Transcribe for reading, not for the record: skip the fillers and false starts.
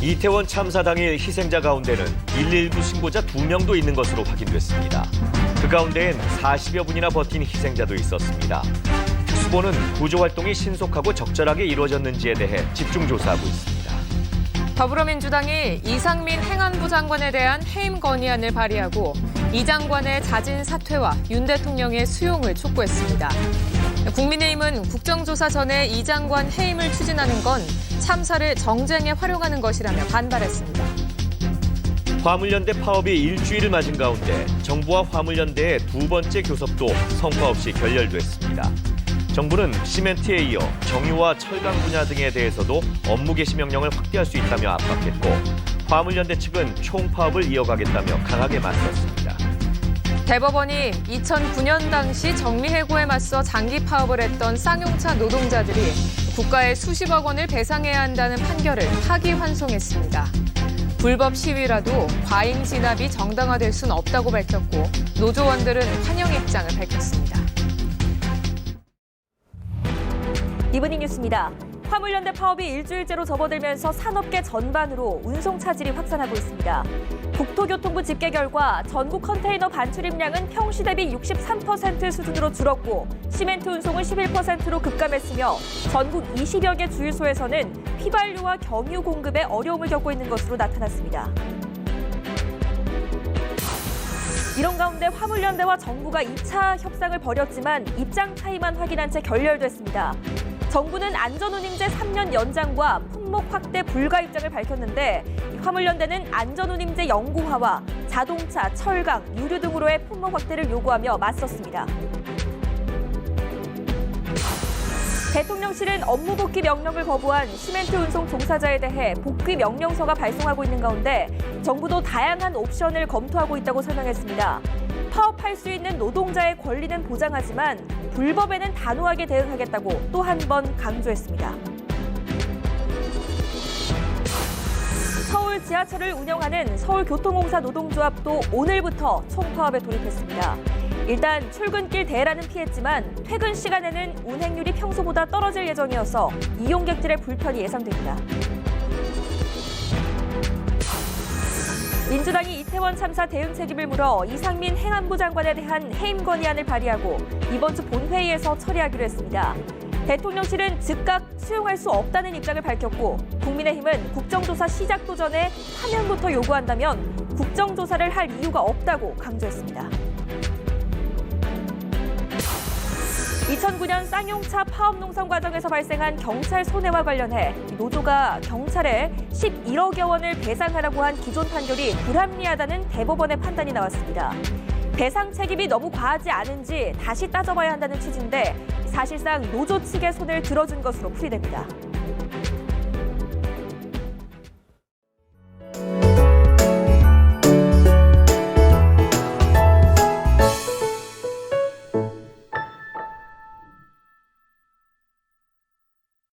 이태원 참사 당일 희생자 가운데는 119 신고자 2명도 있는 것으로 확인됐습니다. 그 가운데엔 40여 분이나 버틴 희생자도 있었습니다. 특수본은 구조 활동이 신속하고 적절하게 이루어졌는지에 대해 집중 조사하고 있습니다. 더불어민주당이 이상민 행안부 장관에 대한 해임 건의안을 발의하고 이 장관의 자진 사퇴와 윤 대통령의 수용을 촉구했습니다. 국민의힘은 국정조사 전에 이 장관 해임을 추진하는 건 참사를 정쟁에 활용하는 것이라며 반발했습니다. 화물연대 파업이 일주일을 맞은 가운데 정부와 화물연대의 두 번째 교섭도 성과 없이 결렬됐습니다. 정부는 시멘트에 이어 정유와 철강 분야 등에 대해서도 업무 개시 명령을 확대할 수 있다며 압박했고, 화물연대 측은 총파업을 이어가겠다며 강하게 맞섰습니다. 대법원이 2009년 당시 정리해고에 맞서 장기 파업을 했던 쌍용차 노동자들이 국가에 수십억 원을 배상해야 한다는 판결을 파기환송했습니다. 불법 시위라도 과잉 진압이 정당화될 순 없다고 밝혔고, 노조원들은 환영 입장을 밝혔습니다. 이브닝 뉴스입니다. 화물연대 파업이 일주일째로 접어들면서 산업계 전반으로 운송 차질이 확산하고 있습니다. 국토교통부 집계 결과 전국 컨테이너 반출입량은 평시 대비 63% 수준으로 줄었고, 시멘트 운송은 11%로 급감했으며 전국 20여 개 주유소에서는 휘발유와 경유 공급에 어려움을 겪고 있는 것으로 나타났습니다. 이런 가운데 화물연대와 정부가 2차 협상을 벌였지만 입장 차이만 확인한 채 결렬됐습니다. 정부는 안전운임제 3년 연장과 품목 확대 불가 입장을 밝혔는데, 화물연대는 안전운임제 영구화와 자동차, 철강, 유류 등으로의 품목 확대를 요구하며 맞섰습니다. 대통령실은 업무 복귀 명령을 거부한 시멘트 운송 종사자에 대해 복귀 명령서가 발송하고 있는 가운데 정부도 다양한 옵션을 검토하고 있다고 설명했습니다. 파업할 수 있는 노동자의 권리는 보장하지만 불법에는 단호하게 대응하겠다고 또 한 번 강조했습니다. 서울 지하철을 운영하는 서울교통공사 노동조합도 오늘부터 총파업에 돌입했습니다. 일단 출근길 대란은 피했지만 퇴근 시간에는 운행률이 평소보다 떨어질 예정이어서 이용객들의 불편이 예상됩니다. 민주당이 이태원 참사 대응 책임을 물어 이상민 행안부 장관에 대한 해임 건의안을 발의하고 이번 주 본회의에서 처리하기로 했습니다. 대통령실은 즉각 수용할 수 없다는 입장을 밝혔고, 국민의힘은 국정조사 시작도 전에 파면부터 요구한다면 국정조사를 할 이유가 없다고 강조했습니다. 2009년 쌍용차 파업 농성 과정에서 발생한 경찰 손해와 관련해 노조가 경찰에 11억여 원을 배상하라고 한 기존 판결이 불합리하다는 대법원의 판단이 나왔습니다. 배상 책임이 너무 과하지 않은지 다시 따져봐야 한다는 취지인데, 사실상 노조 측의 손을 들어준 것으로 풀이됩니다.